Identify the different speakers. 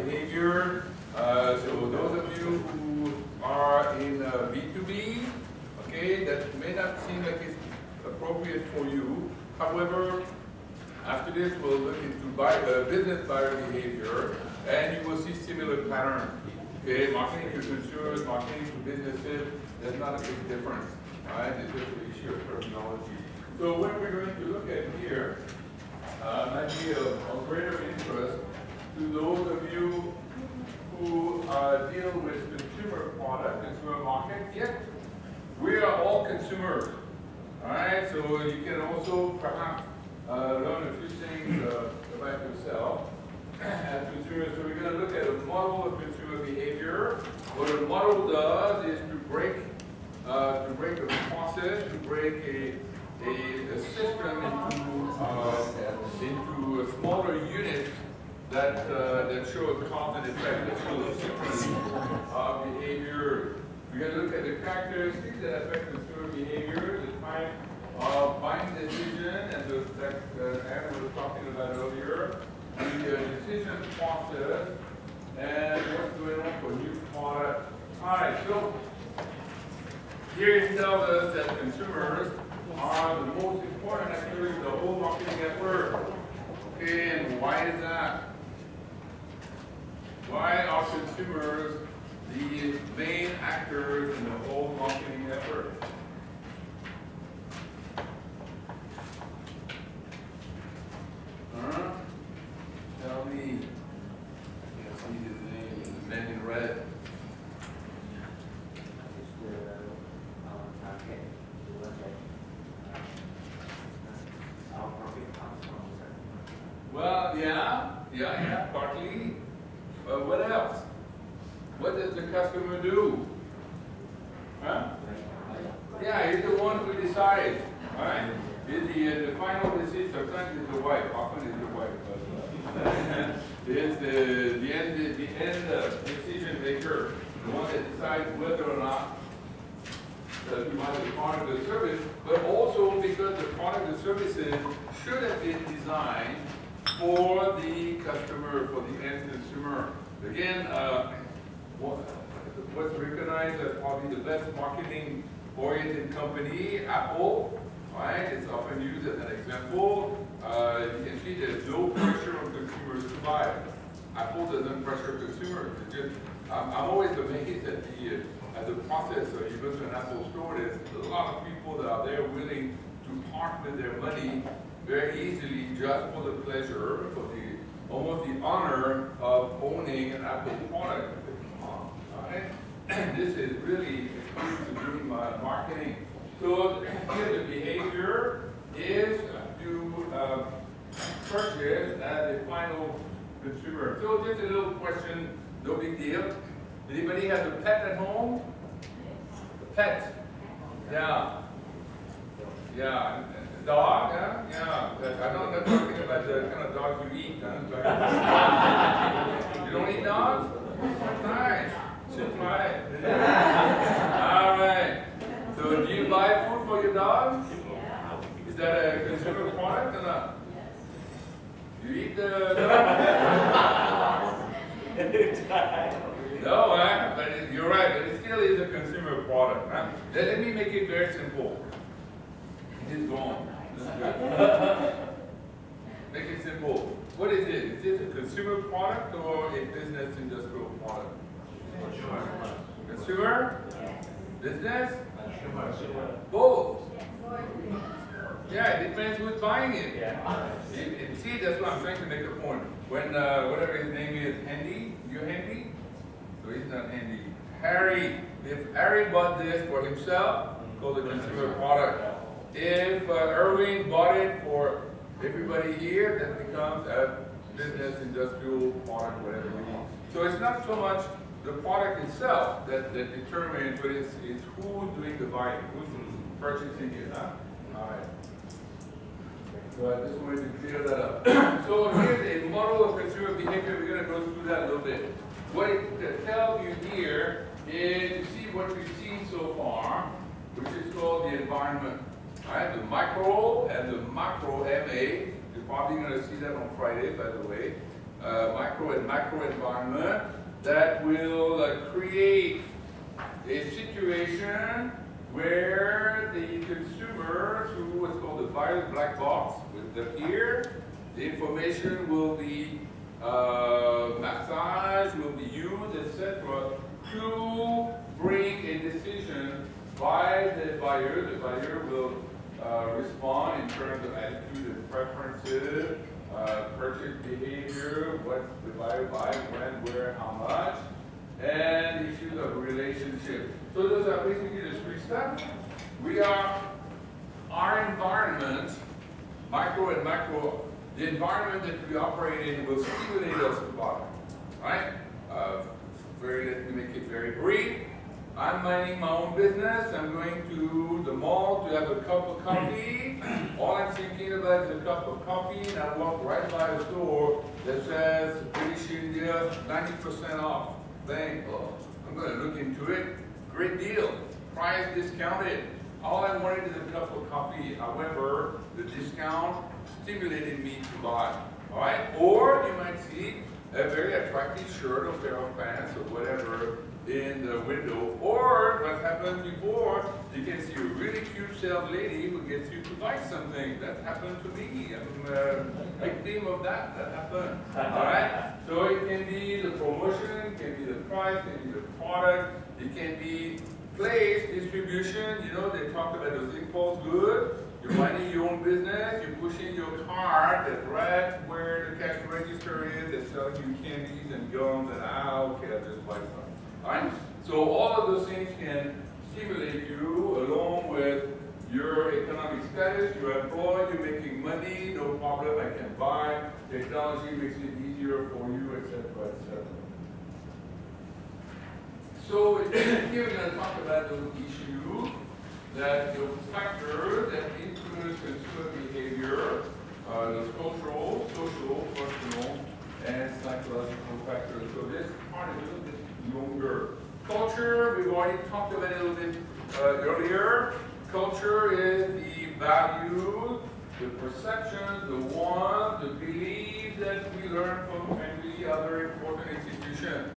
Speaker 1: behavior. So those of you who are in B2B, okay, that may not seem like it's appropriate for you. However, after this, we'll look into business buyer behavior, and you will see similar patterns. Okay, marketing to consumers, marketing to businesses, there's not a big difference. Right? It's just an issue of terminology. So what we're going to look at here might be of greater interest to those of you who deal with consumer product, consumer market. Yet, we are all consumers. Alright, so you can also perhaps learn a few things about yourself as consumers. So we're going to look at a model of consumer behavior. What a model does is to break a process, to break a system into a smaller unit that show a cause and effect, that show a sequence of behavior. We're going to look at the characteristics that affect consumer behavior, the type of buying decision, and that Aaron was talking about earlier, the decision process, and what's going on for new product. All right, so here it tells us that consumers are the most important actors in the whole marketing effort. Okay, and why is that? Why are consumers the main actors in the whole marketing effort? Tell me. I can't see his name. The man in red. Well, yeah, partly. What else? What does the customer do? Huh? Yeah, he's the one who decides, right? The final decision. Sometimes it's the wife. Often it's the wife. But it's the end decision maker, the one that decides whether or not to buy the product or service, but also because the product or services should have been designed for the customer, for the end consumer. Again, what's recognized as probably the best marketing-oriented company, Apple, right? It's often used as an example. You can see there's no pressure on consumers to buy. Apple doesn't pressure consumers. It's just, I'm always amazed at the process. So you go to an Apple store, there's a lot of people that are there willing to part with their money very easily just for the pleasure, for almost the honor of owning an Apple product. Right? This is really to doing marketing. So here the behavior is to purchase as a final consumer. So just a little question, no big deal. Anybody has a pet at home? A pet? Yeah. Yeah. Dog? Yeah. I'm not talking about the kind of dogs you eat. You don't eat dogs? Nice. Should try it. All right. So do you buy food for your dog? Is that a consumer product or not? You eat the dog? No, but you're right, but it still is a consumer product. Huh? Let me make it very simple. It is gone. Make it simple. What is it? Is it a consumer product or a business industrial product? Consumer? Business? Both. Yeah, it depends who's buying it. See, that's what I'm trying to make a point. When, whatever his name is, Andy, you're Andy? So he's not Andy. Harry, if Harry bought this for himself, called a consumer product. If Erwin bought it for everybody here, that becomes a business, industrial product, whatever you want. So it's not so much the product itself that determines, but it's who's doing the buying, who's purchasing it. Huh? All right. So I just wanted to clear that up. So here's a model of consumer behavior. We're going to go through that a little bit. What it tells you here is you see what we've seen so far, which is called the environment. Right? The micro and the macro MA. You're probably going to see that on Friday, by the way. micro and macro environment that will create a situation where the consumer, through what's called the buyer's black box, will appear, the information will be massaged, will be used, etc., to bring a decision by the buyer. The buyer will respond in terms of attitude and preferences, purchase behavior, what the buyer buys, when, where, how much, and issues of relationship. So those are basically the three steps. Our environment, micro and macro, the environment that we operate in will stimulate us to buy, right? Let me make it very brief. I'm minding my own business. I'm going to the mall to have a cup of coffee. All I'm thinking about is a cup of coffee, and I walk right by a store that says British India 90% off. Think, oh, I'm going to look into it. Great deal. Price discounted. All I wanted is a cup of coffee. However, the discount stimulated me to buy. All right? Or you might see a very attractive shirt or pair of pants or whatever in the window. Or what happened before, you can see a really cute sales lady who gets you to buy something. That happened to me. I'm a victim of that. That happened. All right? So it can be the promotion, it can be the price, it can be the product, it can be place, distribution. You know, they talked about those impulse goods. You're minding your own business, you're pushing your cart that's right where the cash register is, they're selling you candies and gums, and okay, I'll just buy some. Alright? So all of those things can stimulate you along with your economic status, you're employed, you're making money, no problem, I can buy, technology makes it easier for you, etc., etc. So here we're going to talk about those issues, that those factors that influence consumer behavior, those cultural, social, personal, and psychological factors. So this part is a little bit longer. Culture, we've already talked about it a little bit earlier. Culture is the values, the perceptions, the wants, the beliefs that we learn from family, other important institutions.